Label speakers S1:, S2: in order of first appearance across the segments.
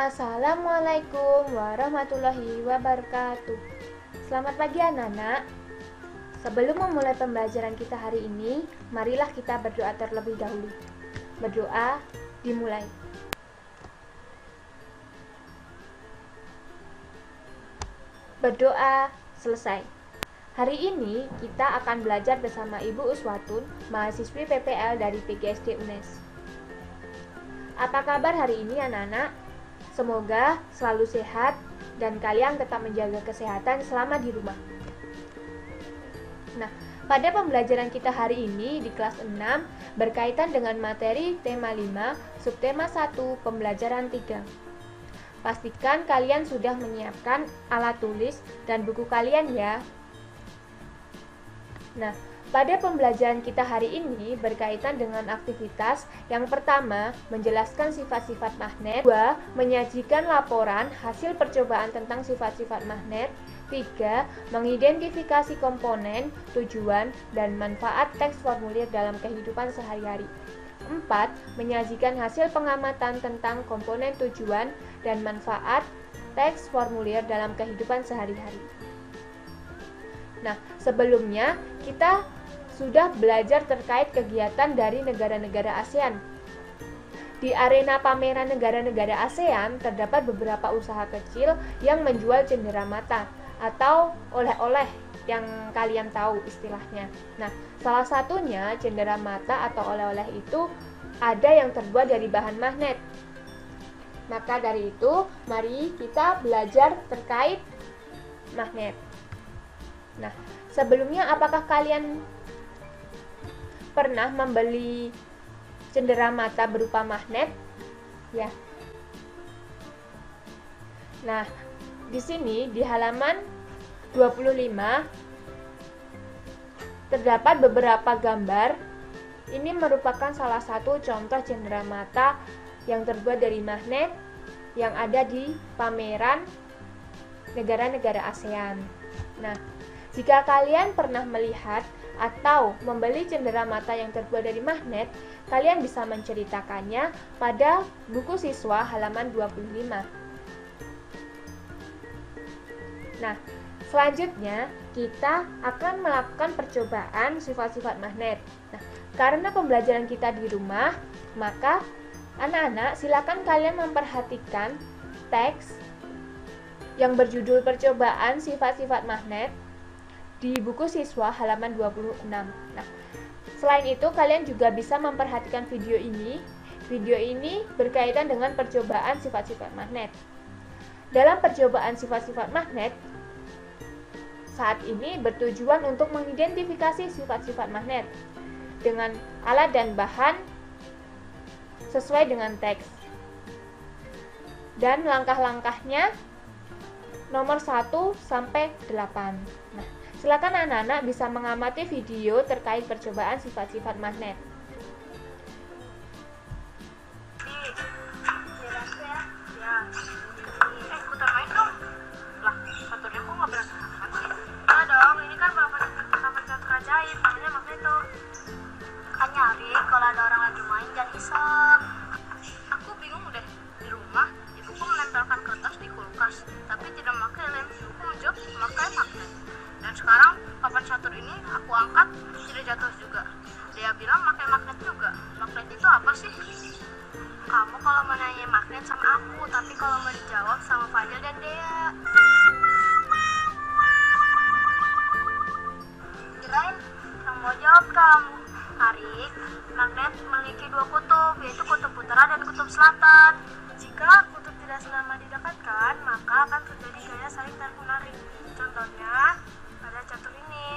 S1: Assalamualaikum warahmatullahi wabarakatuh. Selamat pagi anak-anak. Sebelum memulai pembelajaran kita hari ini, marilah kita berdoa terlebih dahulu. Berdoa dimulai. Berdoa selesai. Hari ini kita akan belajar bersama Ibu Uswatun, mahasiswi PPL dari PGSD UNES. Apa kabar hari ini anak-anak? Semoga selalu sehat dan kalian tetap menjaga kesehatan selama di rumah. Nah, pada pembelajaran kita hari ini di kelas 6 berkaitan dengan materi tema 5, subtema 1, pembelajaran 3. Pastikan kalian sudah menyiapkan alat tulis dan buku kalian ya. Nah, pada pembelajaran kita hari ini berkaitan dengan aktivitas. Yang pertama, menjelaskan sifat-sifat magnet. 2. Menyajikan laporan hasil percobaan tentang sifat-sifat magnet. 3. Mengidentifikasi komponen, tujuan, dan manfaat teks formulir dalam kehidupan sehari-hari. 4. Menyajikan hasil pengamatan tentang komponen tujuan dan manfaat teks formulir dalam kehidupan sehari-hari. Nah, sebelumnya kita sudah belajar terkait kegiatan dari negara-negara ASEAN. Di arena pameran negara-negara ASEAN terdapat beberapa usaha kecil yang menjual cenderamata atau oleh-oleh yang kalian tahu istilahnya. Nah, salah satunya cenderamata atau oleh-oleh itu ada yang terbuat dari bahan magnet. Maka dari itu, mari kita belajar terkait magnet. Nah, sebelumnya apakah kalian pernah membeli cenderamata berupa magnet? Ya. Nah, di sini di halaman 25 terdapat beberapa gambar. Ini merupakan salah satu contoh cenderamata yang terbuat dari magnet yang ada di pameran negara-negara ASEAN. Nah, jika kalian pernah melihat atau membeli cenderamata yang terbuat dari magnet, kalian bisa menceritakannya pada buku siswa halaman 25. Nah, selanjutnya kita akan melakukan percobaan sifat-sifat magnet. Nah, karena pembelajaran kita di rumah, maka anak-anak silakan kalian memperhatikan teks yang berjudul percobaan sifat-sifat magnet di buku siswa halaman 26. Nah, selain itu kalian juga bisa memperhatikan video ini. Video ini berkaitan dengan percobaan sifat-sifat magnet. Dalam percobaan sifat-sifat magnet, saat ini bertujuan untuk mengidentifikasi sifat-sifat magnet dengan alat dan bahan sesuai dengan teks. Dan langkah-langkahnya nomor 1 sampai 8. Nah, silakan anak-anak bisa mengamati video terkait percobaan sifat-sifat magnet.
S2: Ikutan main dong. Lah, satunya kok nggak berasa sih? Nah dong, ini kan papan catur ajaib, namanya magnet tuh. Kan nyari kalau ada orang lagi main jangan iseng. Aku bingung deh, di rumah ibuku menempelkan kertas di kulkas, tapi tidak memakai lem. Ibuku menjawab memakai magnet. Dan sekarang papan catur ini aku angkat tidak jatuh juga. Dia bilang pakai magnet juga. Magnet itu apa sih? Kamu kalau mau nanya magnet sama aku, tapi kalau mau dijawab sama Fadil dan Dea. Kirain yang mau jawab kamu. Arik, magnet memiliki dua kutub, yaitu kutub utara dan kutub selatan. Jika kutub tidak selama didekatkan, maka akan terjadi gaya saling tarik-menarik. Contohnya pada catur ini.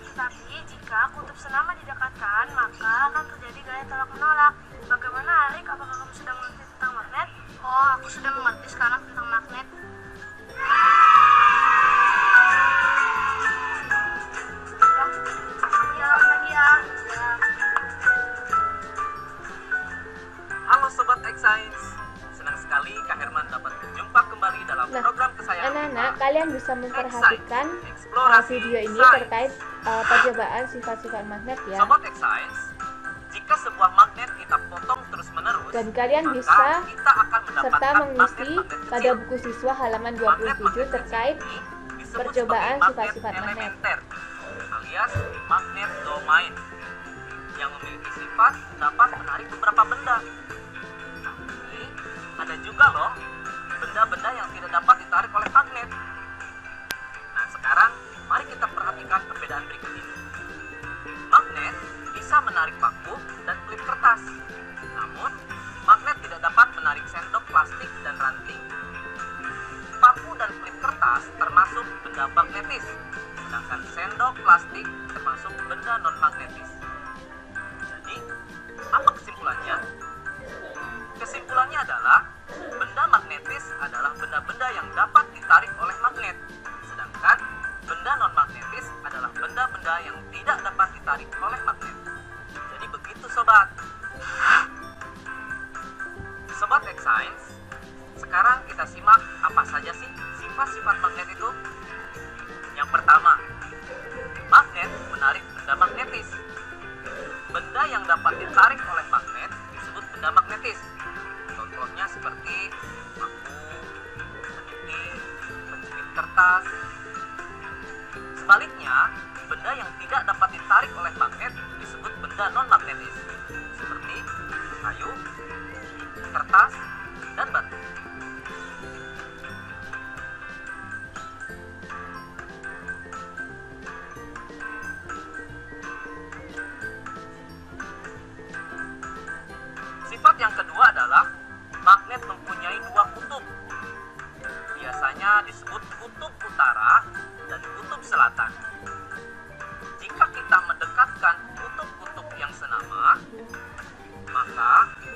S2: Tetapi jika kutub selama didekatkan, maka akan terjadi gaya tolak-menolak. Bagaimana Arik? Apakah kamu sudah mengerti tentang magnet? Oh, aku sudah mengerti sekarang tentang magnet.
S3: Halo Sobat X-Science, senang sekali Kak Herman dapat berjumpa kembali dalam program kesayangan
S1: anak-anak, kalian bisa memperhatikan video ini
S3: Science.
S1: terkait percobaan sifat-sifat magnet ya.
S3: Sobat X-Science, jika sebuah magnet kita potong terus-menerus,
S1: dan kalian
S3: maka
S1: bisa
S3: kita akan mendapatkan
S1: serta mengisi
S3: magnet-magnet
S1: pada
S3: kecil.
S1: buku siswa halaman
S3: Magnet-magnet
S1: 27
S3: kecil
S1: terkait
S3: ini disebut
S1: percobaan
S3: sebagai
S1: sifat-sifat magnet.
S3: elementer alias magnet domain yang memiliki sifat dapat menarik beberapa benda. Tapi ada juga loh benda-benda yang tidak dapat ditarik oleh magnet. Nah, sekarang mari kita perhatikan perbedaan berikut ini. Magnet bisa menarik paku dan klip kertas. Namun, magnet tidak dapat menarik sendok plastik dan ranting. Paku dan klip kertas termasuk benda magnetis, sedangkan sendok plastik termasuk benda non-magnetis. Jadi, apa kesimpulannya? Kesimpulannya adalah benda magnetis adalah benda-benda yang dapat ditarik oleh magnet, sedangkan benda non-magnetis adalah benda-benda yang tidak dapat ditarik oleh magnet. Jadi begitu sobat. Sobat X-Science, sekarang kita simak apa saja sih sifat-sifat magnet itu. Yang pertama, magnet menarik benda magnetis. Benda yang dapat ditarik oleh magnet disebut benda magnetis. Contohnya seperti paku, peniti, penjepit kertas. Sebaliknya, benda yang tidak dapat ditarik oleh magnet disebut benda non-magnetis, seperti kayu, kertas, dan batu. Sifat yang kedua adalah magnet mempunyai dua kutub. Biasanya disebut kutub utara dan kutub selatan. Jika kita mendekatkan kutub-kutub yang senama, maka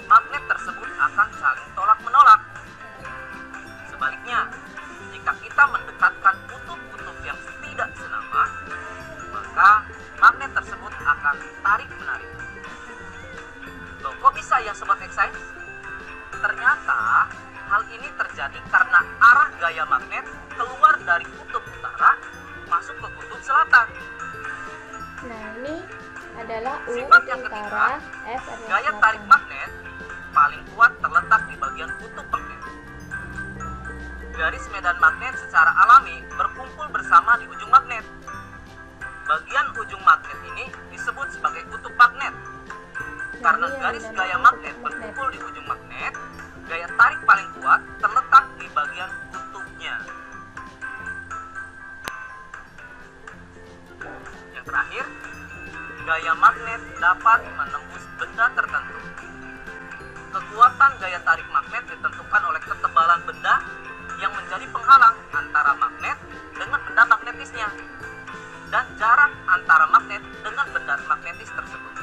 S3: magnet tersebut akan saling tolak-menolak. Sebaliknya, jika kita mendekatkan kutub-kutub yang tidak senama, maka magnet tersebut akan tarik-menarik. Loh, kok bisa ya Sobat X-Science? Ternyata hal ini terjadi karena arah gaya magnet keluar dari kutub utara masuk ke kutub selatan.
S1: Nah, ini adalah U
S3: Sifat yang
S1: utara,
S3: ketiga,
S1: S adalah
S3: gaya
S1: selatan.
S3: tarik magnet paling kuat terletak di bagian kutub magnet. Garis medan magnet secara alami berkumpul bersama di ujung magnet. Bagian ujung magnet ini disebut sebagai kutub magnet. Karena
S1: ini yang
S3: garis
S1: dinamakan
S3: gaya
S1: kutub
S3: magnet
S1: magnet.
S3: berkumpul di ujung magnet, gaya tarik paling kuat terletak di bagian kutubnya. Yang terakhir, gaya magnet dapat menembus benda tertentu. Kekuatan gaya tarik magnet ditentukan oleh ketebalan benda yang menjadi penghalang antara magnet dengan benda magnetisnya dan jarak antara magnet dengan benda magnetis tersebut.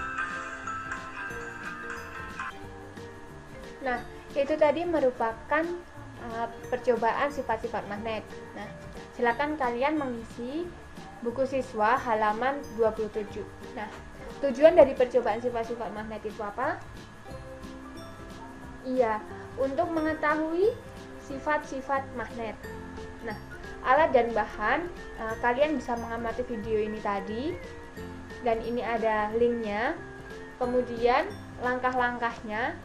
S1: Nah, itu tadi merupakan percobaan sifat-sifat magnet. Nah, silakan kalian mengisi buku siswa halaman 27. Nah, tujuan dari percobaan sifat-sifat magnet itu apa? Iya, untuk mengetahui sifat-sifat magnet. Nah, alat dan bahan kalian bisa mengamati video ini tadi, dan ini ada linknya. Kemudian langkah-langkahnya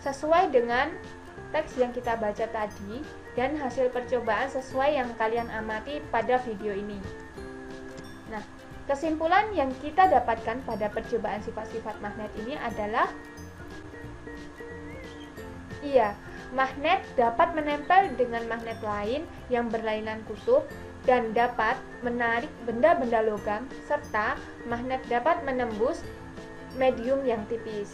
S1: sesuai dengan teks yang kita baca tadi dan hasil percobaan sesuai yang kalian amati pada video ini. Nah, kesimpulan yang kita dapatkan pada percobaan sifat-sifat magnet ini adalah iya, magnet dapat menempel dengan magnet lain yang berlainan kutub dan dapat menarik benda-benda logam, serta magnet dapat menembus medium yang tipis.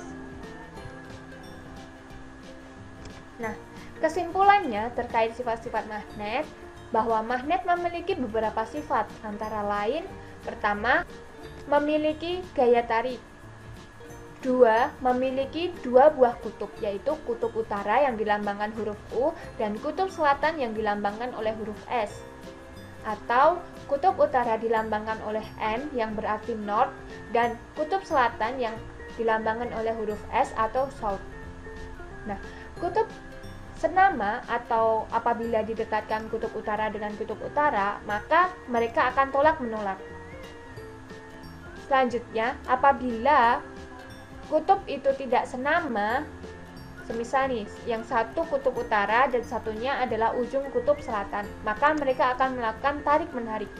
S1: Nah, kesimpulannya terkait sifat-sifat magnet, bahwa magnet memiliki beberapa sifat, antara lain, pertama, memiliki gaya tarik. 2. Memiliki dua buah kutub, yaitu kutub utara yang dilambangkan huruf U dan kutub selatan yang dilambangkan oleh huruf S. Atau kutub utara dilambangkan oleh N yang berarti north dan kutub selatan yang dilambangkan oleh huruf S atau south. Nah, kutub senama atau apabila didekatkan kutub utara dengan kutub utara, maka mereka akan tolak-menolak. Selanjutnya, apabila kutub itu tidak senama, semisal nih, yang satu kutub utara dan satunya adalah ujung kutub selatan, maka mereka akan melakukan tarik-menarik.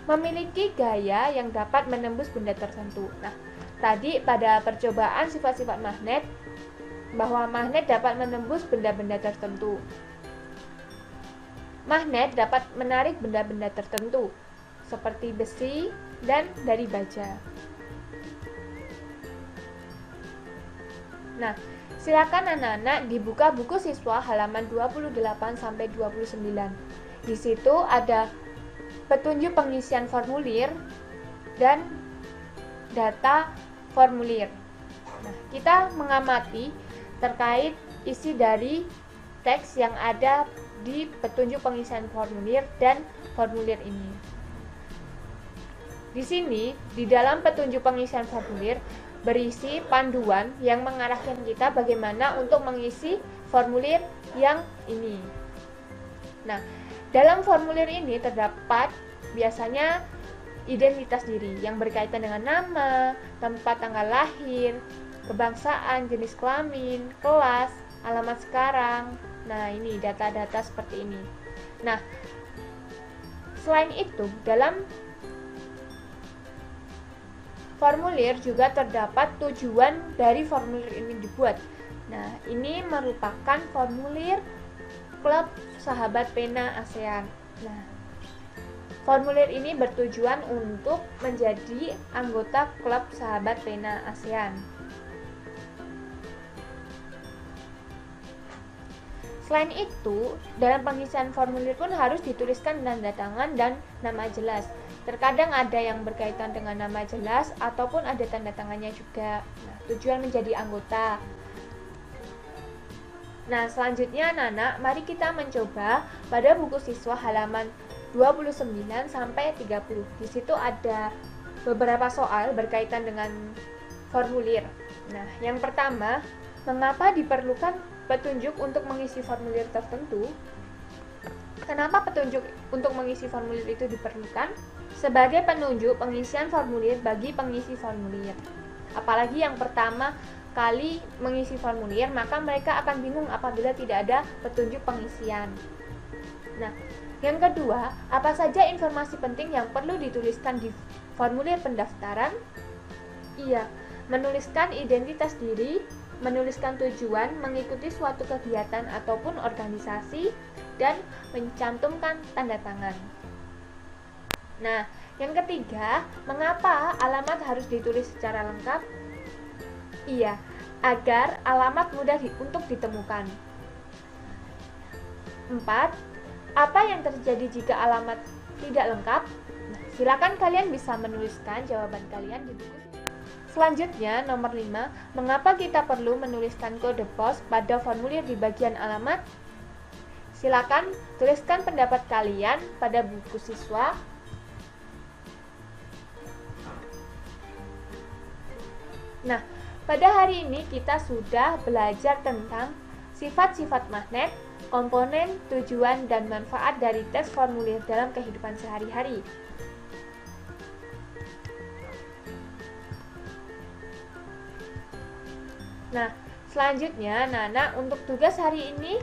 S1: Memiliki gaya yang dapat menembus benda tertentu. Nah, tadi pada percobaan sifat-sifat magnet, bahwa magnet dapat menembus benda-benda tertentu. Magnet dapat menarik benda-benda tertentu, seperti besi dan dari baja. Nah, silakan anak-anak dibuka buku siswa halaman 28-29. Di situ ada petunjuk pengisian formulir dan data formulir. Nah, kita mengamati terkait isi dari teks yang ada di petunjuk pengisian formulir dan formulir ini. Di sini, di dalam petunjuk pengisian formulir berisi panduan yang mengarahkan kita bagaimana untuk mengisi formulir yang ini. Nah, dalam formulir ini terdapat biasanya identitas diri yang berkaitan dengan nama, tempat tanggal lahir, kebangsaan, jenis kelamin, kelas, alamat sekarang. Nah, ini data-data seperti ini. Nah, selain itu, dalam formulir juga terdapat tujuan dari formulir ini dibuat. Nah, ini merupakan formulir Klub Sahabat Pena ASEAN. Nah, formulir ini bertujuan untuk menjadi anggota Klub Sahabat Pena ASEAN. Selain itu, dalam pengisian formulir pun harus dituliskan tanda tangan dan nama jelas. Terkadang ada yang berkaitan dengan nama jelas ataupun ada tanda tangannya juga. Nah, tujuan menjadi anggota. Nah, selanjutnya anak-anak, mari kita mencoba pada buku siswa halaman 29 sampai 30. Di situ ada beberapa soal berkaitan dengan formulir. Nah, yang pertama, mengapa diperlukan petunjuk untuk mengisi formulir tertentu? Kenapa petunjuk untuk mengisi formulir itu diperlukan? Sebagai penunjuk pengisian formulir bagi pengisi formulir. Apalagi yang pertama kali mengisi formulir, maka mereka akan bingung apabila tidak ada petunjuk pengisian. Nah, yang kedua, apa saja informasi penting yang perlu dituliskan di formulir pendaftaran? Iya, menuliskan identitas diri, menuliskan tujuan mengikuti suatu kegiatan ataupun organisasi, dan mencantumkan tanda tangan. Nah, yang ketiga, mengapa alamat harus ditulis secara lengkap? Iya, agar alamat mudah untuk ditemukan. 4. Apa yang terjadi jika alamat tidak lengkap? Nah, silakan kalian bisa menuliskan jawaban kalian di buku. Selanjutnya, nomor 5, mengapa kita perlu menuliskan kode pos pada formulir di bagian alamat? Silakan tuliskan pendapat kalian pada buku siswa. Nah, pada hari ini kita sudah belajar tentang sifat-sifat magnet, komponen, tujuan, dan manfaat dari tes formulir dalam kehidupan sehari-hari. Nah, selanjutnya, anak-anak, untuk tugas hari ini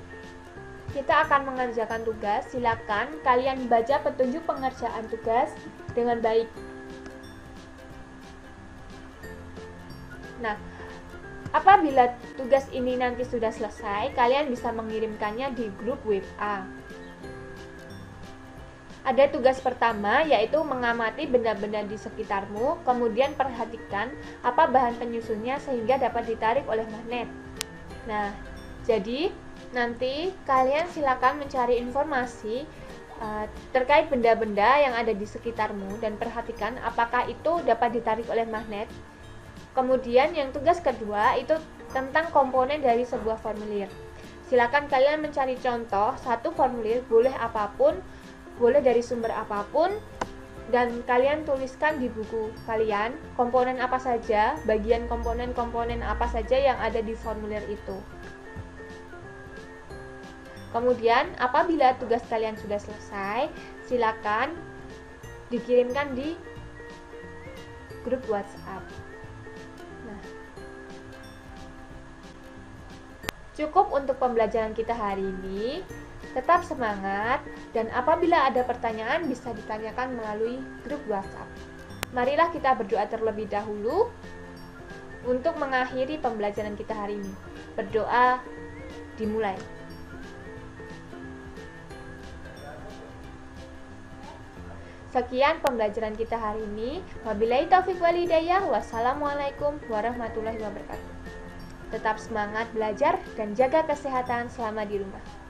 S1: kita akan mengerjakan tugas. Silakan kalian baca petunjuk pengerjaan tugas dengan baik. Nah, apabila tugas ini nanti sudah selesai, kalian bisa mengirimkannya di grup WA. Ada tugas pertama, yaitu mengamati benda-benda di sekitarmu, kemudian perhatikan apa bahan penyusunnya sehingga dapat ditarik oleh magnet. Nah, jadi nanti kalian silakan mencari informasi terkait benda-benda yang ada di sekitarmu dan perhatikan apakah itu dapat ditarik oleh magnet. Kemudian yang tugas kedua itu tentang komponen dari sebuah formulir. Silakan kalian mencari contoh satu formulir, boleh apapun, boleh dari sumber apapun, dan kalian tuliskan di buku kalian komponen apa saja, bagian komponen-komponen apa saja yang ada di formulir itu. Kemudian apabila tugas kalian sudah selesai, silakan dikirimkan di grup WhatsApp. Nah, Cukup untuk pembelajaran kita hari ini. Tetap semangat, dan apabila ada pertanyaan bisa ditanyakan melalui grup WhatsApp. Marilah kita berdoa terlebih dahulu untuk mengakhiri pembelajaran kita hari ini. Berdoa dimulai. Sekian pembelajaran kita hari ini. Wabillahi taufiq wal hidayah. Wassalamualaikum warahmatullahi wabarakatuh. Tetap semangat belajar dan jaga kesehatan selama di rumah.